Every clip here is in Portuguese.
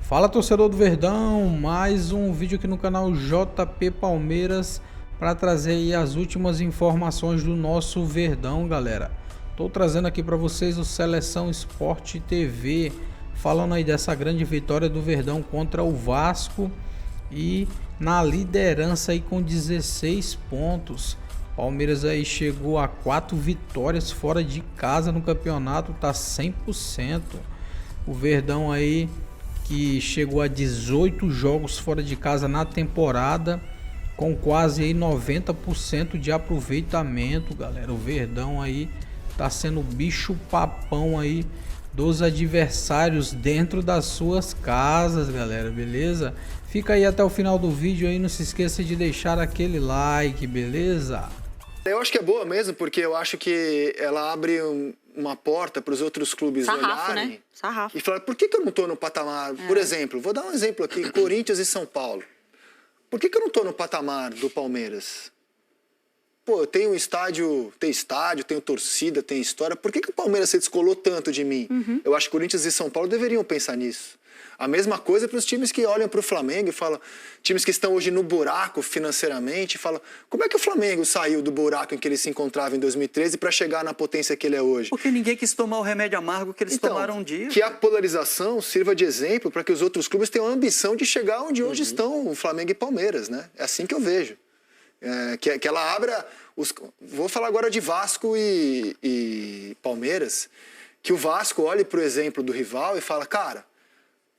Fala, torcedor do Verdão, mais um vídeo aqui no canal JP Palmeiras para trazer aí as últimas informações do nosso Verdão, galera. Tô trazendo aqui para vocês o Seleção Sport TV, falando aí dessa grande vitória do Verdão contra o Vasco e na liderança aí com 16 pontos. Palmeiras aí chegou a 4 vitórias fora de casa no campeonato, tá 100%. O Verdão aí que chegou a 18 jogos fora de casa na temporada, com quase aí 90% de aproveitamento, galera. O Verdão aí tá sendo o bicho papão aí dos adversários dentro das suas casas, galera, beleza? Fica aí até o final do vídeo aí, não se esqueça de deixar aquele like, beleza? Eu acho que é boa mesmo, porque eu acho que ela abre uma porta para os outros clubes olharem, né? Sarrafo. E falar, por que eu não estou no patamar? Por exemplo, vou dar um exemplo aqui, Corinthians e São Paulo. Por que eu não estou no patamar do Palmeiras? Pô, eu tenho estádio, tenho torcida, tem história. Por que o Palmeiras se descolou tanto de mim? Eu acho que Corinthians e São Paulo deveriam pensar nisso. A mesma coisa para os times que olham para o Flamengo e falam, times que estão hoje no buraco financeiramente, falam, como é que o Flamengo saiu do buraco em que ele se encontrava em 2013 para chegar na potência que ele é hoje? Porque ninguém quis tomar o remédio amargo que eles tomaram um dia. Que a polarização sirva de exemplo para que os outros clubes tenham a ambição de chegar onde hoje estão o Flamengo e Palmeiras, né? É assim que eu vejo. Que ela abra... Vou falar agora de Vasco e Palmeiras, que o Vasco olhe para o exemplo do rival e fala, cara,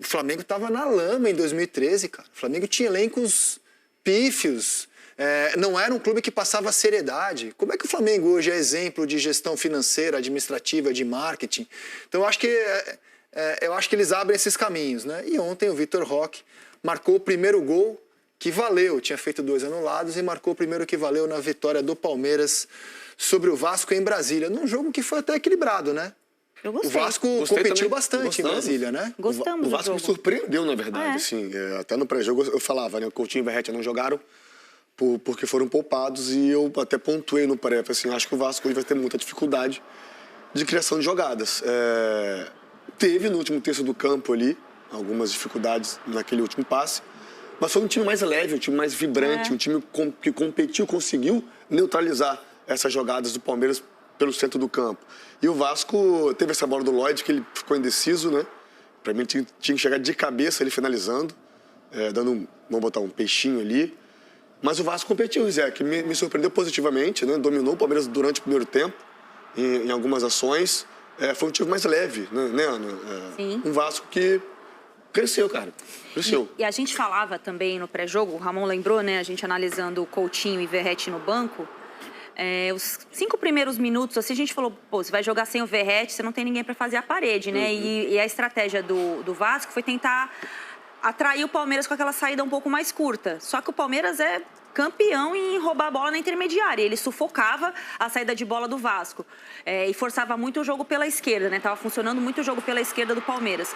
o Flamengo estava na lama em 2013, cara. O Flamengo tinha elencos pífios, não era um clube que passava seriedade. Como é que o Flamengo hoje é exemplo de gestão financeira, administrativa, de marketing? Então eu acho que eles abrem esses caminhos, né? E ontem o Vitor Roque marcou o primeiro gol que valeu, tinha feito 2 anulados e marcou o primeiro que valeu na vitória do Palmeiras sobre o Vasco em Brasília, num jogo que foi até equilibrado, né? Eu gostei. O Vasco competiu bastante em Brasília, né? Gostamos O Vasco do me jogo. surpreendeu, na verdade. Assim, até no pré-jogo eu falava, né? O Coutinho e o Verratti não jogaram porque foram poupados e eu até pontuei no pré. Assim, acho que o Vasco hoje vai ter muita dificuldade de criação de jogadas. Teve no último terço do campo ali algumas dificuldades naquele último passe, mas foi um time mais leve, um time mais vibrante, um time que competiu, conseguiu neutralizar essas jogadas do Palmeiras pelo centro do campo. E o Vasco teve essa bola do Lloyd, que ele ficou indeciso, né? Pra mim tinha que chegar de cabeça ele finalizando, vamos botar um peixinho ali. Mas o Vasco competiu, Zé, que me surpreendeu positivamente, né? Dominou o Palmeiras durante o primeiro tempo, em algumas ações. Foi um time mais leve, né, Ana? Sim. Um Vasco que cresceu, cara. Cresceu. E a gente falava também no pré-jogo, o Ramon lembrou, né? A gente analisando o Coutinho e Verratti no banco. Os 5 primeiros minutos, assim, a gente falou, pô, você vai jogar sem o Verratti, você não tem ninguém para fazer a parede, né? E a estratégia do Vasco foi tentar atrair o Palmeiras com aquela saída um pouco mais curta. Só que o Palmeiras é campeão em roubar a bola na intermediária. Ele sufocava a saída de bola do Vasco e forçava muito o jogo pela esquerda, né? Tava funcionando muito o jogo pela esquerda do Palmeiras.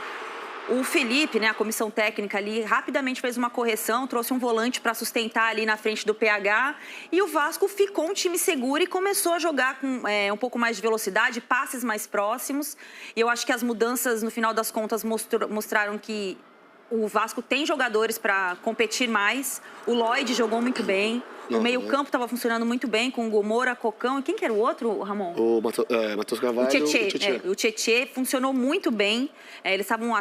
O Felipe, né, a comissão técnica ali, rapidamente fez uma correção, trouxe um volante para sustentar ali na frente do PH e o Vasco ficou um time seguro e começou a jogar com um pouco mais de velocidade, passes mais próximos. E eu acho que as mudanças, no final das contas, mostraram que o Vasco tem jogadores para competir mais. O Lloyd jogou muito bem. O meio-campo estava funcionando muito bem com o Gomora, Cocão. E quem que era o outro, Ramon? O Matheus Carvalho. O Tietê funcionou muito bem. Eles estavam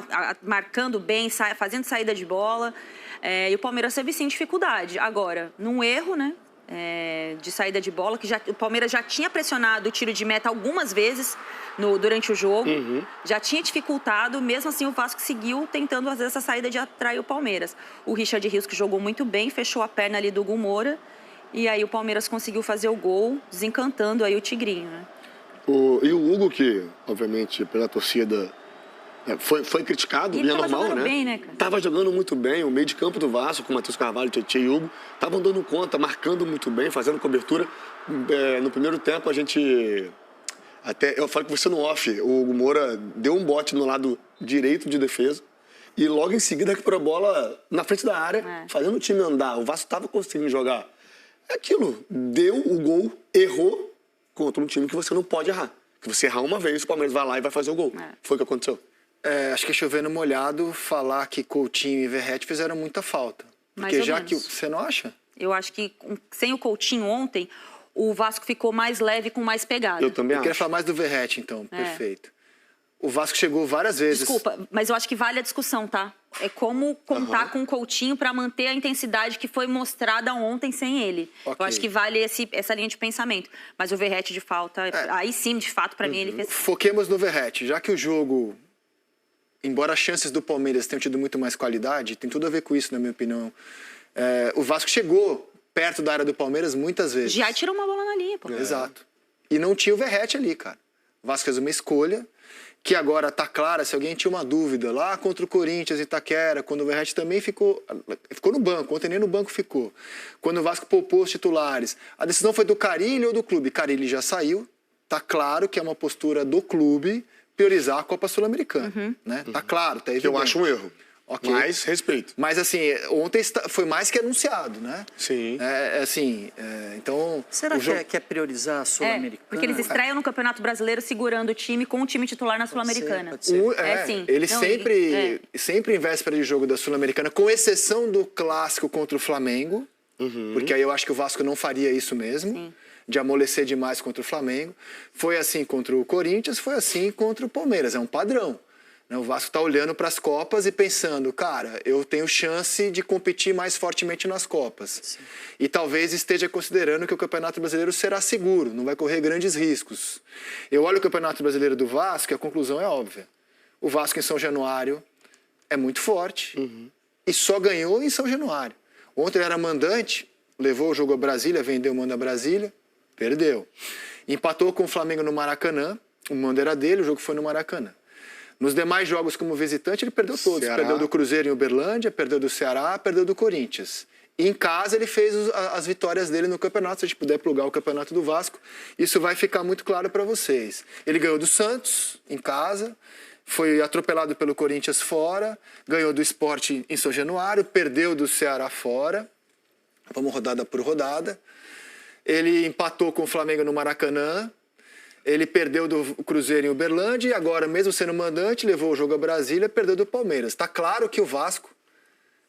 marcando bem, fazendo saída de bola. E o Palmeiras teve sim dificuldade. Agora, num erro, né? De saída de bola, que o Palmeiras já tinha pressionado o tiro de meta algumas vezes durante o jogo, já tinha dificultado, mesmo assim o Vasco seguiu tentando fazer essa saída de atrair o Palmeiras. O Richard Rios, que jogou muito bem, fechou a perna ali do Gumora, e aí o Palmeiras conseguiu fazer o gol, desencantando aí o Tigrinho, né? E o Hugo, que obviamente pela torcida foi criticado, e é normal, né? Bem, né, cara? Tava jogando muito bem, o meio de campo do Vasco, com o Matheus Carvalho, Tietê e Hugo, estavam dando conta, marcando muito bem, fazendo cobertura. No primeiro tempo a gente... eu falo com você no off, o Hugo Moura deu um bote no lado direito de defesa e logo em seguida recuperou a bola na frente da área, fazendo o time andar. O Vasco estava conseguindo jogar. É aquilo, deu o gol, errou contra um time que você não pode errar. Que você errar uma vez, o Palmeiras vai lá e vai fazer o gol. Foi o que aconteceu. Acho que é chovendo molhado falar que Coutinho e Verratti fizeram muita falta. Mais Porque ou já menos. que... Você não acha? Eu acho que sem o Coutinho ontem, o Vasco ficou mais leve, com mais pegada. Eu também Eu queria acho. falar mais do Verratti, então. Perfeito. O Vasco chegou várias vezes. Desculpa, mas eu acho que vale a discussão, tá? É como contar com o Coutinho para manter a intensidade que foi mostrada ontem sem ele. Ok. Eu acho que vale essa linha de pensamento. Mas o Verratti de falta, aí sim, de fato, para mim, ele fez... Foquemos no Verratti. Já que o jogo, embora as chances do Palmeiras tenham tido muito mais qualidade, tem tudo a ver com isso, na minha opinião. O Vasco chegou perto da área do Palmeiras muitas vezes. Já tirou uma bola na linha, pô. Exato. E não tinha o Verratti ali, cara. O Vasco fez uma escolha que agora tá clara. Se alguém tinha uma dúvida lá contra o Corinthians e Itaquera, quando o Verratti também ficou no banco, ontem nem no banco ficou. Quando o Vasco poupou os titulares, a decisão foi do Carille ou do clube? Carille já saiu. Tá claro que é uma postura do clube priorizar a Copa Sul-Americana, né? Tá claro, tá evidente. Que eu acho um erro. Ok. Mas respeito. Mas assim, ontem foi mais que anunciado, né? Sim. Então... Será que é priorizar a Sul-Americana? Porque eles estreiam no Campeonato Brasileiro segurando o time com o time titular na Sul-Americana. Pode ser. Sim. Ele sempre em véspera de jogo da Sul-Americana, com exceção do clássico contra o Flamengo, porque aí eu acho que o Vasco não faria isso mesmo, de amolecer demais contra o Flamengo. Foi assim contra o Corinthians, foi assim contra o Palmeiras, é um padrão. O Vasco está olhando para as Copas e pensando, cara, eu tenho chance de competir mais fortemente nas Copas. Sim. E talvez esteja considerando que o Campeonato Brasileiro será seguro, não vai correr grandes riscos. Eu olho o Campeonato Brasileiro do Vasco e a conclusão é óbvia. O Vasco em São Januário é muito forte e só ganhou em São Januário. Ontem ele era mandante, levou o jogo a Brasília, vendeu o mando a Brasília, perdeu. Empatou com o Flamengo no Maracanã, o mando era dele, o jogo foi no Maracanã. Nos demais jogos como visitante, ele perdeu todos. Ceará. Perdeu do Cruzeiro em Uberlândia, perdeu do Ceará, perdeu do Corinthians. E em casa ele fez as vitórias dele no campeonato. Se a gente puder plugar o campeonato do Vasco, isso vai ficar muito claro para vocês. Ele ganhou do Santos em casa, foi atropelado pelo Corinthians fora, ganhou do Sport em São Januário, perdeu do Ceará fora. Vamos rodada por rodada. Ele empatou com o Flamengo no Maracanã. Ele perdeu do Cruzeiro em Uberlândia e agora, mesmo sendo mandante, levou o jogo a Brasília e perdeu do Palmeiras. Está claro que o Vasco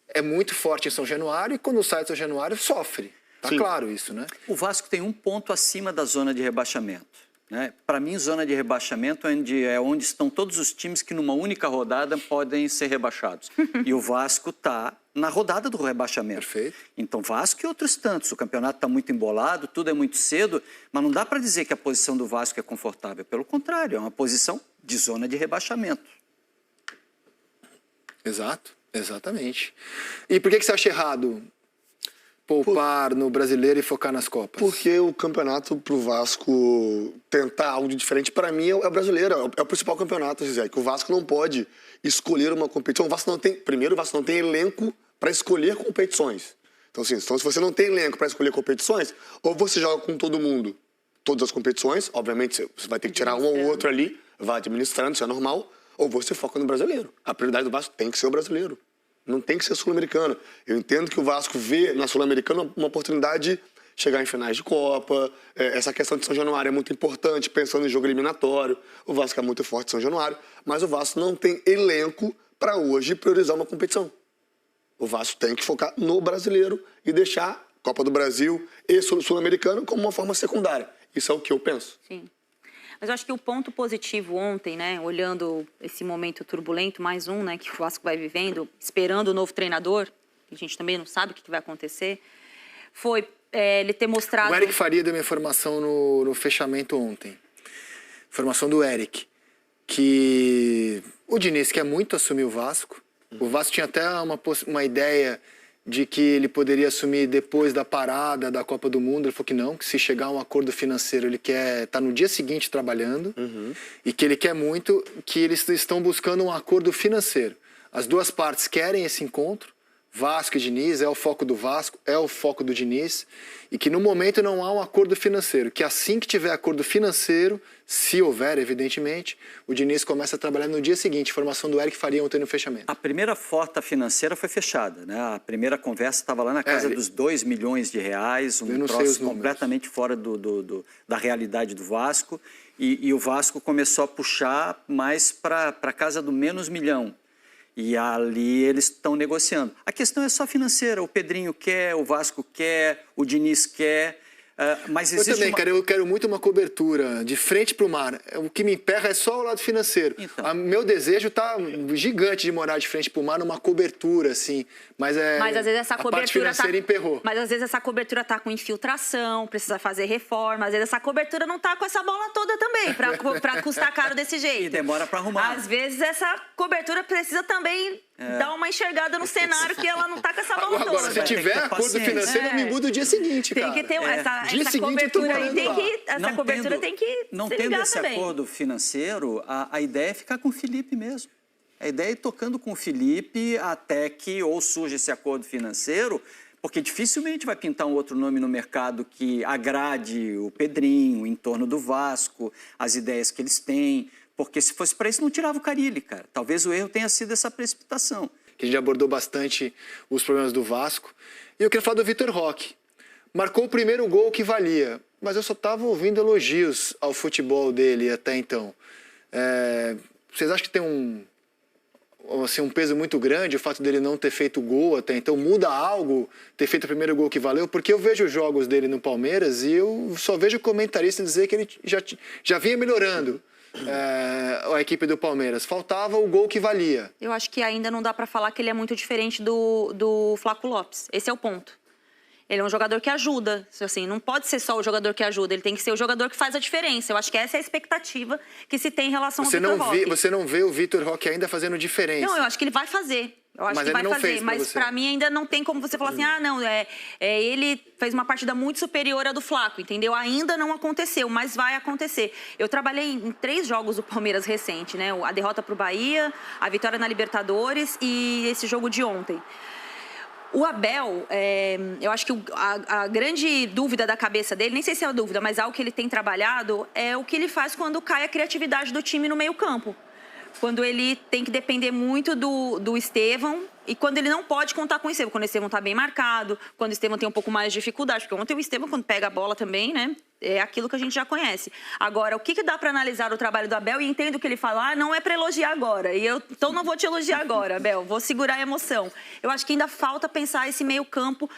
é muito forte em São Januário e quando sai de São Januário sofre. Está claro isso, né? O Vasco tem um ponto acima da zona de rebaixamento. Né? Para mim, zona de rebaixamento é onde estão todos os times que numa única rodada podem ser rebaixados. E o Vasco está na rodada do rebaixamento. Perfeito. Então, Vasco e outros tantos. O campeonato está muito embolado, tudo é muito cedo, mas não dá para dizer que a posição do Vasco é confortável. Pelo contrário, é uma posição de zona de rebaixamento. Exato, exatamente. E por que você acha errado poupar no Brasileiro e focar nas Copas? Porque o campeonato pro Vasco tentar algo de diferente, para mim, é o brasileiro. É o principal campeonato, Gisele, que o Vasco não pode escolher uma competição. O Vasco não tem elenco para escolher competições. Então, assim, se você não tem elenco para escolher competições, ou você joga com todo mundo todas as competições, obviamente você vai ter que tirar um ou outro ali, vai administrando, isso é normal, ou você foca no brasileiro. A prioridade do Vasco tem que ser o brasileiro. Não tem que ser sul-americano. Eu entendo que o Vasco vê na Sul-Americana uma oportunidade de chegar em finais de Copa. Essa questão de São Januário é muito importante, pensando em jogo eliminatório. O Vasco é muito forte em São Januário, mas o Vasco não tem elenco para hoje priorizar uma competição. O Vasco tem que focar no brasileiro e deixar Copa do Brasil e Sul-Americano como uma forma secundária. Isso é o que eu penso. Sim. Mas eu acho que o ponto positivo ontem, né, olhando esse momento turbulento, mais um, né, que o Vasco vai vivendo, esperando o novo treinador, que a gente também não sabe o que vai acontecer, foi ele ter mostrado... O Eric Faria deu minha informação no fechamento ontem. Informação do Eric, que o Diniz quer muito assumir o Vasco. O Vasco tinha até uma ideia de que ele poderia assumir depois da parada da Copa do Mundo. Ele falou que não, que se chegar a um acordo financeiro, ele quer estar no dia seguinte trabalhando e que ele quer muito, que eles estão buscando um acordo financeiro. As duas partes querem esse encontro, Vasco e Diniz, é o foco do Vasco, é o foco do Diniz, e que no momento não há um acordo financeiro, que assim que tiver acordo financeiro, se houver, evidentemente, o Diniz começa a trabalhar no dia seguinte, informação do Eric Faria ontem no fechamento. A primeira porta financeira foi fechada, né? A primeira conversa estava lá na casa dos 2 milhões de reais, um troço completamente fora da realidade do Vasco, e o Vasco começou a puxar mais para a casa do menos milhão. E ali eles estão negociando. A questão é só financeira. O Pedrinho quer, o Vasco quer, o Diniz quer. Mas existe eu quero muito uma cobertura de frente para o mar. O que me emperra é só o lado financeiro. Então. Meu desejo está gigante de morar de frente para o mar numa cobertura, assim. Mas às vezes essa cobertura parte financeira emperrou. Mas às vezes essa cobertura está com infiltração, precisa fazer reforma. Às vezes essa cobertura não está com essa bola toda também, para custar caro desse jeito. E demora para arrumar. Às vezes essa cobertura precisa também dar uma enxergada no cenário que ela não está com essa bola toda. Agora, se tiver acordo financeiro, eu me mudo o dia seguinte, cara. Tem que ter essa cobertura aí, tem que não se tendo ligar esse também. acordo financeiro, a ideia é ficar com o Felipe mesmo. A ideia é ir tocando com o Felipe até que ou surja esse acordo financeiro, porque dificilmente vai pintar um outro nome no mercado que agrade o Pedrinho, em torno do Vasco, as ideias que eles têm. Porque se fosse para isso, não tirava o Carille, cara. Talvez o erro tenha sido essa precipitação. A gente abordou bastante os problemas do Vasco. E eu queria falar do Vitor Roque. Marcou o primeiro gol que valia, mas eu só estava ouvindo elogios ao futebol dele até então. Vocês acham que tem um peso muito grande o fato dele não ter feito gol até então? Muda algo ter feito o primeiro gol que valeu? Porque eu vejo os jogos dele no Palmeiras e eu só vejo o comentarista dizer que ele já vinha melhorando a equipe do Palmeiras. Faltava o gol que valia. Eu acho que ainda não dá para falar que ele é muito diferente do Flaco Lopes. Esse é o ponto. Ele é um jogador que ajuda, assim, não pode ser só o jogador que ajuda, ele tem que ser o jogador que faz a diferença. Eu acho que essa é a expectativa que se tem em relação ao Vitor Roque. Você não vê o Vitor Roque ainda fazendo diferença? Não, eu acho que ele vai fazer. Eu acho que vai fazer, mas para mim ainda não tem como você falar assim, ele fez uma partida muito superior à do Flaco, entendeu? Ainda não aconteceu, mas vai acontecer. Eu trabalhei em 3 jogos do Palmeiras recente, né? A derrota para o Bahia, a vitória na Libertadores e esse jogo de ontem. O Abel, eu acho que a grande dúvida da cabeça dele, nem sei se é uma dúvida, mas algo que ele tem trabalhado, é o que ele faz quando cai a criatividade do time no meio-campo. Quando ele tem que depender muito do Estevão e quando ele não pode contar com o Estevão. Quando o Estevão está bem marcado, quando o Estevão tem um pouco mais de dificuldade. Porque ontem o Estevão, quando pega a bola também, né, é aquilo que a gente já conhece. Agora, o que dá para analisar o trabalho do Abel? E entendo que ele fala, não é para elogiar agora. Então não vou te elogiar agora, Abel. Vou segurar a emoção. Eu acho que ainda falta pensar esse meio-campo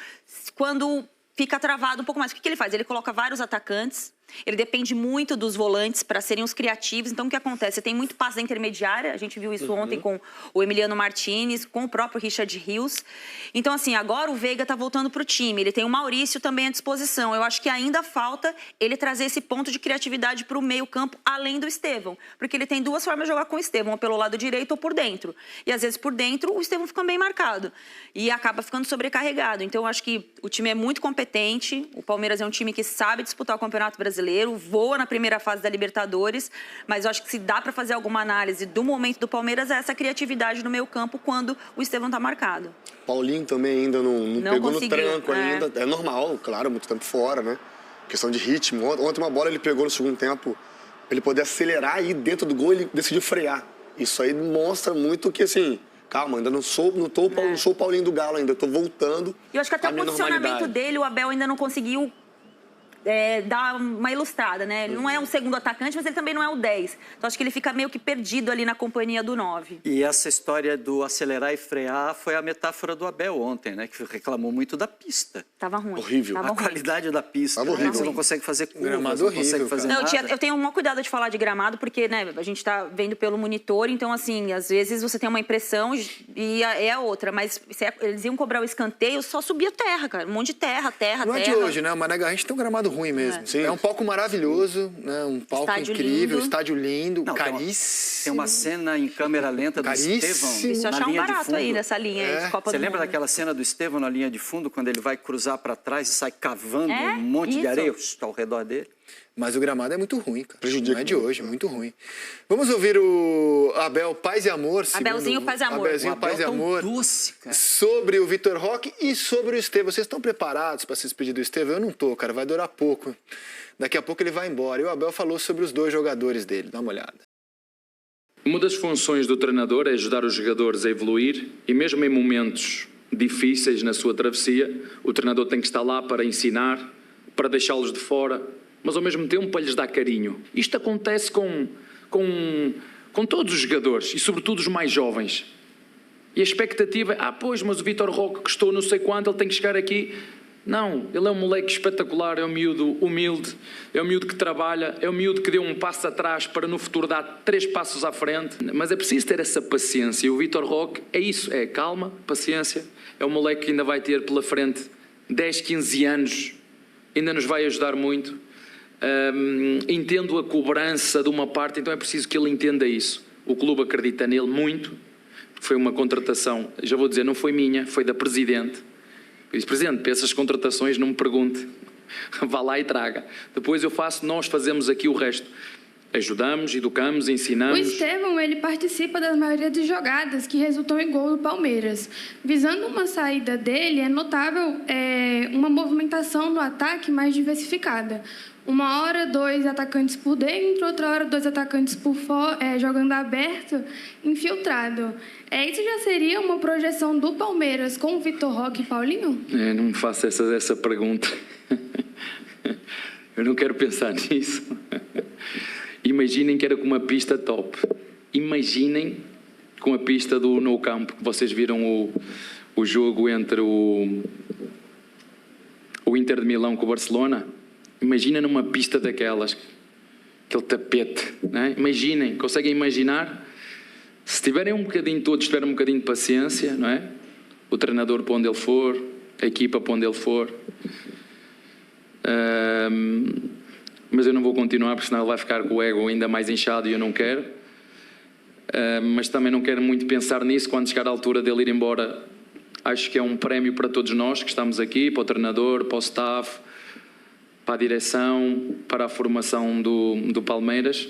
quando fica travado um pouco mais. O que ele faz? Ele coloca vários atacantes. Ele depende muito dos volantes para serem os criativos. Então, o que acontece? Você tem muito passe da intermediária. A gente viu isso ontem com o Emiliano Martinez, com o próprio Richard Rios. Então, assim, agora o Veiga está voltando para o time. Ele tem o Maurício também à disposição. Eu acho que ainda falta ele trazer esse ponto de criatividade para o meio-campo, além do Estevão. Porque ele tem 2 formas de jogar com o Estevão, ou pelo lado direito ou por dentro. E, às vezes, por dentro, o Estevão fica bem marcado. E acaba ficando sobrecarregado. Então, eu acho que o time é muito competente. O Palmeiras é um time que sabe disputar o Campeonato Brasileiro, voa na primeira fase da Libertadores, mas eu acho que se dá para fazer alguma análise do momento do Palmeiras é essa criatividade no meio campo quando o Estevão está marcado. Paulinho também ainda não pegou conseguiu, no tranco ainda. É normal, claro, muito tempo fora, né? Questão de ritmo. Ontem uma bola ele pegou no segundo tempo, ele poder acelerar e dentro do gol ele decidiu frear. Isso aí mostra muito que, assim, calma, ainda não sou o Paulinho do Galo ainda, estou voltando. Eu acho que até o posicionamento dele, o Abel ainda não conseguiu dar uma ilustrada, né? Ele não é um segundo atacante, mas ele também não é o 10. Então, acho que ele fica meio que perdido ali na companhia do 9. E essa história do acelerar e frear foi a metáfora do Abel ontem, né? Que reclamou muito da pista. Tava ruim. Horrível. Tava a ruim. qualidade da pista. Tava horrível. Você não consegue fazer curvas, Gramado não horrível, consegue fazer cara. nada. Eu tenho um maior cuidado de falar de gramado, porque, né, a gente tá vendo pelo monitor, então, assim, às vezes você tem uma impressão e é a outra, mas eles iam cobrar o escanteio, só subia terra, cara. Um monte de terra. Não é de hoje, né? O Mané Garrincha tem um gramado ruim mesmo. Sim. É um palco maravilhoso, né? Um palco Estádio incrível, lindo. estádio lindo, Não, caríssimo. Tem uma cena em câmera lenta do Caríssimo. Estevão Isso eu na achar um linha de barato fundo. aí nessa linha aí de Copa Você do lembra Mundo. daquela cena do Estevão na linha de fundo, quando ele vai cruzar para trás e sai cavando É? um monte de Isso. areia ao redor dele? Mas o gramado é muito ruim, cara. Prejudica Não é de muito, hoje, muito ruim. Vamos ouvir o Abel Paz e Amor. Abelzinho Paz e Amor. Abelzinho Paz e Amor. Doce, cara. Sobre o Vitor Roque e sobre o Estevão. Vocês estão preparados para se despedir do Estevão? Eu não tô, cara. Vai durar pouco. Daqui a pouco ele vai embora. E o Abel falou sobre os 2 jogadores dele. Dá uma olhada. Uma das funções do treinador é ajudar os jogadores a evoluir e mesmo em momentos difíceis na sua travessia, o treinador tem que estar lá para ensinar, para deixá-los de fora, mas ao mesmo tempo para lhes dar carinho. Isto acontece com todos os jogadores e sobretudo os mais jovens. E a expectativa é, pois, mas o Vitor Roque custou não sei quanto, ele tem que chegar aqui. Não, ele é um moleque espetacular, é um miúdo humilde, é um miúdo que trabalha, é um miúdo que deu um passo atrás para no futuro dar 3 passos à frente. Mas é preciso ter essa paciência. E o Vitor Roque é isso, é calma, paciência. É um moleque que ainda vai ter pela frente 10, 15 anos, ainda nos vai ajudar muito. Entendo a cobrança de uma parte, então é preciso que ele entenda isso. O clube acredita nele muito, porque foi uma contratação, já vou dizer, não foi minha, foi da Presidente. Eu disse, Presidente, para essas contratações não me pergunte, vá lá e traga. Depois nós fazemos aqui o resto. Ajudamos, educamos, ensinamos. O Estevão, ele participa da maioria das jogadas que resultam em gol do Palmeiras. Visando uma saída dele, é notável uma movimentação no ataque mais diversificada. Uma hora, 2 atacantes por dentro, outra hora, 2 atacantes por fora, jogando aberto, infiltrado. Isso já seria uma projeção do Palmeiras com o Vitor Roque e Paulinho? Não me faça essa pergunta. Eu não quero pensar nisso. Imaginem que era com uma pista top. Imaginem com a pista do Nou Camp, que vocês viram o jogo entre o Inter de Milão com o Barcelona. Imagina numa pista daquelas, aquele tapete, né? Imaginem, conseguem imaginar? Se tiverem todos tiverem um bocadinho de paciência, não é? O treinador para onde ele for, a equipa para onde ele for. Mas eu não vou continuar, porque senão ele vai ficar com o ego ainda mais inchado e eu não quero. Mas também não quero muito pensar nisso. Quando chegar à altura dele ir embora, acho que é um prémio para todos nós que estamos aqui, para o treinador, para o staff, para a direção, para a formação do Palmeiras.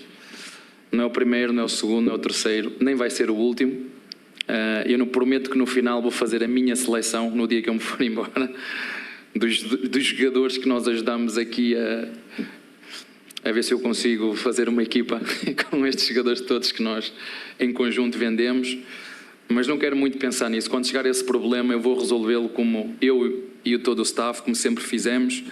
Não é o primeiro, não é o segundo, não é o terceiro, nem vai ser o último. Eu não prometo que no final vou fazer a minha seleção, no dia que eu me for embora, dos jogadores que nós ajudamos aqui a ver se eu consigo fazer uma equipa com estes jogadores todos que nós em conjunto vendemos. Mas não quero muito pensar nisso. Quando chegar a esse problema, eu vou resolvê-lo como eu e todo o staff, como sempre fizemos.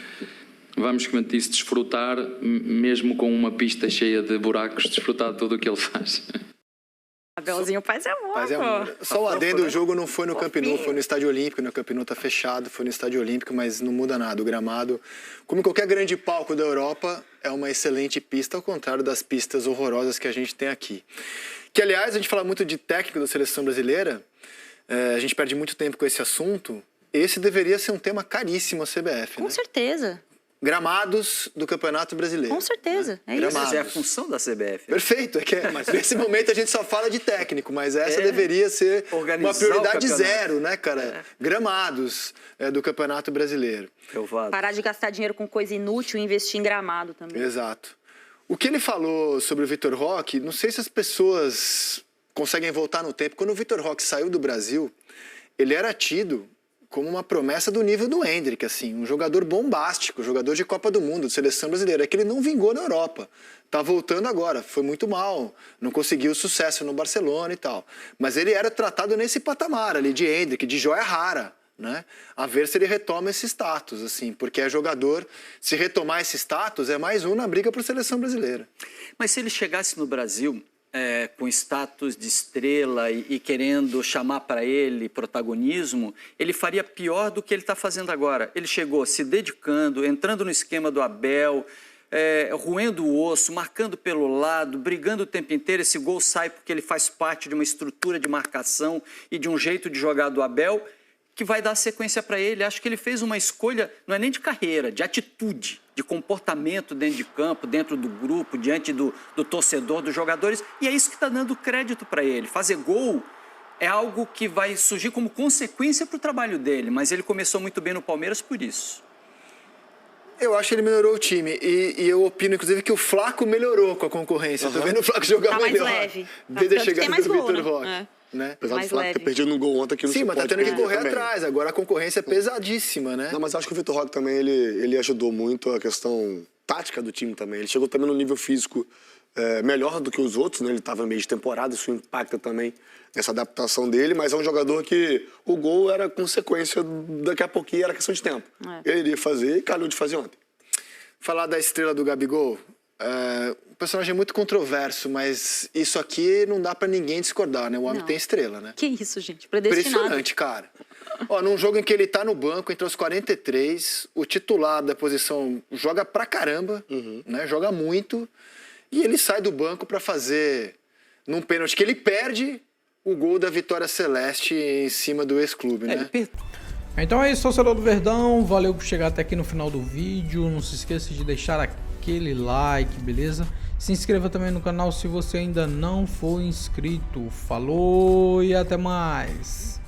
Vamos, como eu disse, desfrutar, mesmo com uma pista cheia de buracos, desfrutar de tudo o que ele faz. Abelzinho Paz e Amor, Paz e Amor. Só o adendo, o jogo não foi no Camp Nou, foi no Estádio Olímpico. O Camp Nou tá fechado, foi no Estádio Olímpico, mas não muda nada. O gramado, como em qualquer grande palco da Europa, é uma excelente pista, ao contrário das pistas horrorosas que a gente tem aqui. Que, aliás, a gente fala muito de técnico da seleção brasileira, a gente perde muito tempo com esse assunto. Esse deveria ser um tema caríssimo à CBF, Com né? certeza. Gramados do Campeonato Brasileiro. Com certeza, né? é isso. Gramados. Essa é a função da CBF. Perfeito, mas nesse momento a gente só fala de técnico, mas essa deveria ser organizar uma prioridade o campeonato. zero, né, cara? Gramados do Campeonato Brasileiro. Parar de gastar dinheiro com coisa inútil e investir em gramado também. Exato. O que ele falou sobre o Vitor Roque, não sei se as pessoas conseguem voltar no tempo. Quando o Vitor Roque saiu do Brasil, ele era tido como uma promessa do nível do Endrick, assim, um jogador bombástico, jogador de Copa do Mundo, de seleção brasileira. É que ele não vingou na Europa. Tá voltando agora, foi muito mal, não conseguiu sucesso no Barcelona e tal. Mas ele era tratado nesse patamar ali de Endrick, de joia rara, né? A ver se ele retoma esse status, assim, porque é jogador, se retomar esse status, é mais um na briga para a seleção brasileira. Mas se ele chegasse no Brasil com status de estrela e querendo chamar para ele protagonismo, ele faria pior do que ele está fazendo agora. Ele chegou se dedicando, entrando no esquema do Abel, roendo o osso, marcando pelo lado, brigando o tempo inteiro. Esse gol sai porque ele faz parte de uma estrutura de marcação e de um jeito de jogar do Abel que vai dar sequência para ele. Acho que ele fez uma escolha, não é nem de carreira, de atitude, de comportamento dentro de campo, dentro do grupo, diante do torcedor, dos jogadores. E é isso que está dando crédito para ele. Fazer gol é algo que vai surgir como consequência para o trabalho dele, mas ele começou muito bem no Palmeiras por isso. Eu acho que ele melhorou o time. E eu opino, inclusive, que o Flaco melhorou com a concorrência. Tô vendo o Flaco jogar Tá mais melhor. leve. Desde a Tanto que tem chegada mais do gol, Vitor né? Roque. Né? Apesar Mais do Flávio ter leve. perdido um gol ontem aqui no Sim, mas tá tendo que correr também. atrás. Agora a concorrência é pesadíssima, né? Não, mas acho que o Vitor Roque também, ele ajudou muito a questão tática do time também. Ele chegou também no nível físico melhor do que os outros, né? Ele estava meio de temporada, isso impacta também nessa adaptação dele, mas é um jogador que o gol era consequência, daqui a pouquinho era questão de tempo. Ele iria fazer e calhou de fazer ontem. Falar da estrela do Gabigol, o personagem é muito controverso, mas isso aqui não dá pra ninguém discordar, né? O homem Não. tem estrela, né? Que isso, gente. Predestinado. Impressionante, cara. Ó, num jogo em que ele tá no banco entre os 43, o titular da posição joga pra caramba, né? Joga muito, e ele sai do banco pra fazer, num pênalti que ele perde, o gol da vitória celeste em cima do ex-clube, né? Então é isso, torcedor do Verdão. Valeu por chegar até aqui no final do vídeo. Não se esqueça de deixar aquele like, beleza? Se inscreva também no canal se você ainda não for inscrito. Falou e até mais!